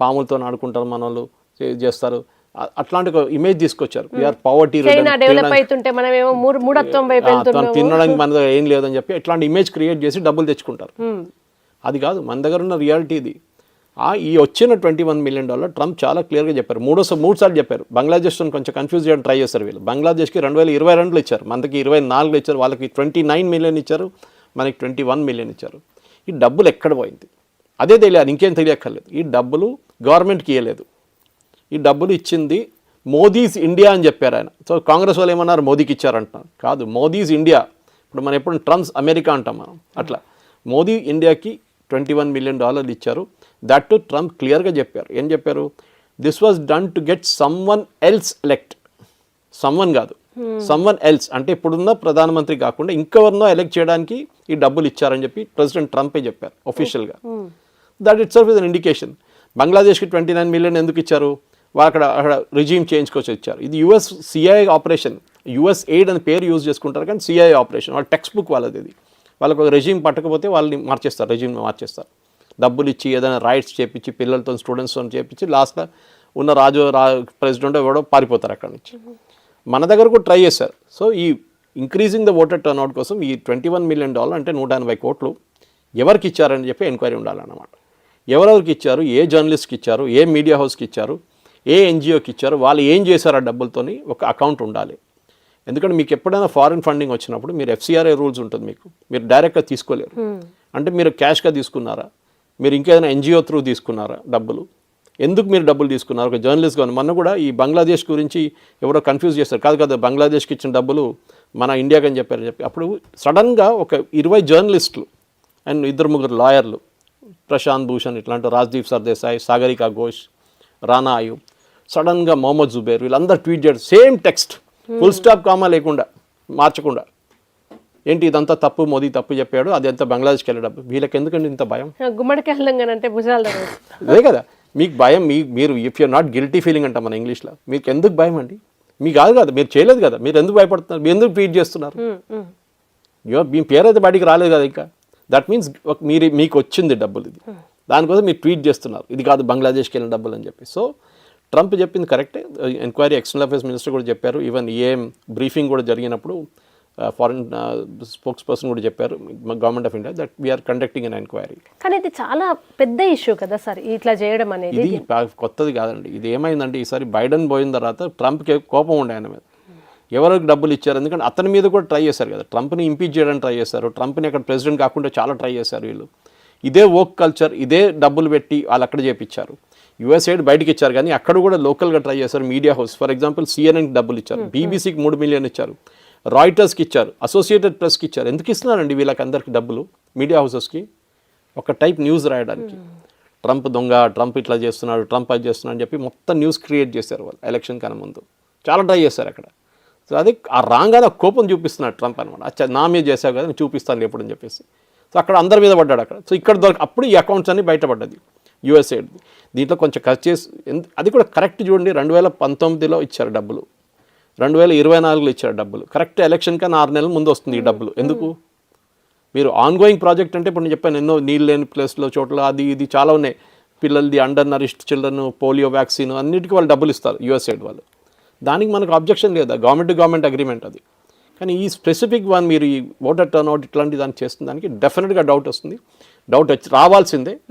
పాములతో ఆడుకుంటారు మన వాళ్ళు చేస్తారు, అట్లాంటి ఒక ఇమేజ్ తీసుకొచ్చారు. వీఆర్ పవర్టీ, తినడానికి మన దగ్గర ఏం లేదని చెప్పి ఇట్లాంటి ఇమేజ్ క్రియేట్ చేసి డబ్బులు తెచ్చుకుంటారు. అది కాదు మన దగ్గర ఉన్న రియాలిటీ ఇది. ఈ వచ్చిన $21 మిలియన్ ట్రంప్ చాలా క్లియర్గా చెప్పారు. 3 సార్లు చెప్పారు. బంగ్లాదేశ్తో కొంచెం కన్ఫ్యూజ్ చేయడం ట్రై చేశారు వీళ్ళు. బంగ్లాదేశ్కి 2022లో ఇచ్చారు, మనకి 2024లో ఇచ్చారు, వాళ్ళకి 29 మిలియన్ ఇచ్చారు, మనకి 21 మిలియన్ ఇచ్చారు. ఈ డబ్బులు ఎక్కడ పోయింది అదే తెలియాలి, ఇంకేం తెలియక్కర్లేదు. ఈ డబ్బులు గవర్నమెంట్కి ఇవ్వలేదు, ఈ డబ్బులు ఇచ్చింది మోదీస్ ఇండియా అని చెప్పారు ఆయన. సో కాంగ్రెస్ వాళ్ళు ఏమన్నారు, మోదీకి ఇచ్చారంటున్నారు. కాదు, మోదీస్ ఇండియా. ఇప్పుడు మనం ఎప్పుడు ట్రంప్స్ అమెరికా అంటాం మనం, అట్లా మోదీ ఇండియాకి $21 మిలియన్ ఇచ్చారు. దట్ టు ట్రంప్ క్లియర్గా చెప్పారు. ఏం చెప్పారు, this was done to get someone else elect. Someone కాదు, సమ్వన్ ఎల్స్ అంటే ఇప్పుడున్న ప్రధానమంత్రి కాకుండా ఇంకెవరినో ఎలెక్ట్ చేయడానికి ఈ డబ్బులు ఇచ్చారని చెప్పి ప్రెసిడెంట్ ట్రంపే చెప్పారు ఒఫీషియల్గా. That itself is an indication. బంగ్లాదేశ్కి 29 మిలియన్ ఎందుకు ఇచ్చారు, వాళ్ళు అక్కడ రిజీమ్ చేంజ్ కోసం ఇచ్చారు. ఇది US CIA operation. US aid అని పేరు యూజ్ చేసుకుంటారు, కానీ సిఐఏ ఆపరేషన్. వాళ్ళ టెక్స్ట్ బుక్ వాళ్ళది ఇది. వాళ్ళకి ఒక రెజీమ్ పట్టకపోతే వాళ్ళని మార్చేస్తారు, రెజీమ్ని మార్చేస్తారు. డబ్బులు ఇచ్చి ఏదైనా రైట్స్ చేపించి పిల్లలతో స్టూడెంట్స్తో చేపించి లాస్ట్లో ఉన్న ప్రెసిడెంట్ ఎవడో పారిపోతారు అక్కడ నుంచి. మన దగ్గర కూడా ట్రై చేశారు. సో ఈ ఇంక్రీజింగ్ ద ఓటర్ టర్న్అవుట్ కోసం ఈ $21 మిలియన్ అంటే 180 కోట్లు ఎవరికి ఇచ్చారని చెప్పి ఎంక్వైరీ ఉండాలన్నమాట. ఎవరెవరికి ఇచ్చారు, ఏ జర్నలిస్ట్కి ఇచ్చారు, ఏ మీడియా హౌస్కి ఇచ్చారు, ఏ ఎన్జిఓకి ఇచ్చారు, వాళ్ళు ఏం చేశారు ఆ డబ్బులతోని ఒక అకౌంట్ ఉండాలి. ఎందుకంటే మీకు ఎప్పుడైనా ఫారిన్ ఫండింగ్ వచ్చినప్పుడు మీరు FCRA రూల్స్ ఉంటుంది, మీరు డైరెక్ట్గా తీసుకోలేరు. అంటే మీరు క్యాష్గా తీసుకున్నారా, మీరు ఇంకేదైనా ఎన్జిఓ త్రూ తీసుకున్నారా డబ్బులు, ఎందుకు మీరు డబ్బులు తీసుకున్నారు ఒక జర్నలిస్ట్గా. మొన్న కూడా ఈ బంగ్లాదేశ్ గురించి ఎవరో కన్ఫ్యూజ్ చేస్తారు, కాదు కదా బంగ్లాదేశ్కి ఇచ్చిన డబ్బులు మన ఇండియాకి అని చెప్పి అప్పుడు సడన్గా ఒక 20 జర్నలిస్టులు అండ్ 2-3 లాయర్లు, ప్రశాంత్ భూషణ్ ఇట్లాంటి, రాజ్దీప్ సర్దేశాయ్, సాగరికా ఘోష్, రానా అయూబ్, సడన్గా మొహమ్మద్ జుబేర్, వీళ్ళందరూ ట్వీట్ చేయడం same text, full stop comma లేకుండా మార్చకుండా, ఏంటి ఇదంతా తప్పు, మోదీ తప్పు చెప్పాడు, అది అంతా బంగ్లాదేశ్కి వెళ్ళే డబ్బు. వీళ్ళకి ఎందుకండి ఇంత భయం, గుమ్మడికి వెళ్ళంగానంటే భుజాలు అదే కదా మీకు భయం. మీరు if you're not guilty feeling అంటాం మన ఇంగ్లీష్లో, మీకు ఎందుకు భయం అండి, మీకు కాదు కదా, మీరు చేయలేదు కదా, మీరు ఎందుకు భయపడుతున్నారు, మీరు ఎందుకు ట్వీట్ చేస్తున్నారు, మీ పేరు అయితే బయటికి రాలేదు కదా ఇంకా. దట్ మీన్స్ మీకు వచ్చింది డబ్బులు, ఇది దానికోసం మీరు ట్వీట్ చేస్తున్నారు, ఇది కాదు బంగ్లాదేశ్కి వెళ్ళిన డబ్బులు అని చెప్పి. సో ట్రంప్ చెప్పింది కరెక్టే. ఎంక్వైరీ ఎక్స్టర్నల్ అఫేర్స్ మినిస్టర్ కూడా చెప్పారు. ఈవెన్ బ్రీఫింగ్ కూడా జరిగినప్పుడు ఫారిన్ స్పోక్స్ పర్సన్ కూడా చెప్పారు government of India that we're conducting an enquiry. కానీ ఇది చాలా పెద్ద ఇష్యూ కదా సార్ ఇట్లా చేయడం అనేది. ఇది కొత్తది కాదండి. ఇది ఏమైందంటే ఈసారి బైడెన్ పోయిన తర్వాత ట్రంప్కి కోపం ఉండే ఆయన మీద. ఎవరికి డబ్బులు ఇచ్చారు, ఎందుకంటే అతని మీద కూడా ట్రై చేశారు కదా, ట్రంప్ని ఇంపీచ్ చేయడానికి ట్రై చేశారు, ట్రంప్ని అక్కడ ప్రెసిడెంట్ కాకుండా చాలా ట్రై చేశారు వీళ్ళు. ఇదే వోక్ కల్చర్, ఇదే డబ్బులు పెట్టి వాళ్ళు అక్కడ చేపించారు. యూఎస్ఐడ్ బయటకి ఇచ్చారు కానీ అక్కడ కూడా లోకల్గా ట్రై చేశారు. మీడియా హౌస్ ఫర్ ఎగ్జాంపుల్ సిఎన్ఎన్కి డబ్బులు ఇచ్చారు, బీబీసీకి 3 మిలియన్ ఇచ్చారు, రాయిటర్స్కి ఇచ్చారు, అసోసియేటెడ్ ప్రెస్కి ఇచ్చారు. ఎందుకు ఇస్తున్నారండి వీళ్ళకి అందరికి డబ్బులు? మీడియా హౌసెస్కి ఒక టైప్ న్యూస్ రాయడానికి. ట్రంప్ దొంగ, ట్రంప్ ఇట్లా చేస్తున్నాడు, ట్రంప్ అది చేస్తున్నాడు అని చెప్పి మొత్తం న్యూస్ క్రియేట్ చేశారు వాళ్ళు ఎలక్షన్ కన్నా ముందు. చాలా ట్రై చేశారు అక్కడ. సో అది ఆ రాగానే కోపం చూపిస్తున్నాడు ట్రంప్ అనమాట. అచ్చా నా మీద చేసావు కదా, నేను చూపిస్తాను ఎప్పుడు అని చెప్పేసి. సో అక్కడ అందరి మీద పడ్డాడు అక్కడ. సో ఇక్కడ అప్పుడు ఈ అకౌంట్స్ అన్ని బయటపడ్డది యూఎస్ఐడ్. దీంట్లో కొంచెం ఖర్చు చేసి అది కూడా కరెక్ట్ చూడండి, 2019లో ఇచ్చారు డబ్బులు, 2024లో ఇచ్చారు డబ్బులు. కరెక్ట్ ఎలక్షన్ కన్నా 6 నెలల ముందు వస్తుంది ఈ డబ్బులు. ఎందుకు? మీరు ఆన్గోయింగ్ ప్రాజెక్ట్ అంటే ఇప్పుడు నేను చెప్పాను ఎన్నో నీళ్ళు లేని ప్లేస్లో చోట్ల అది ఇది చాలా ఉన్నాయి. పిల్లలది undernourished children, polio vaccine అన్నిటికీ వాళ్ళు డబ్బులు ఇస్తారు యూఎస్ఐడ్ వాళ్ళు. దానికి మనకు అబ్జెక్షన్ లేదా, గవర్నమెంట్ టు గవర్నమెంట్ అగ్రిమెంట్ అది. కానీ ఈ స్పెసిఫిక్ వన్ మీరు ఈ ఓటర్ టర్న్అవుట్ ఇట్లాంటి దాన్ని చేస్తున్న దానికి డెఫినెట్గా డౌట్ వస్తుంది. డౌట్ రావాల్సిందే.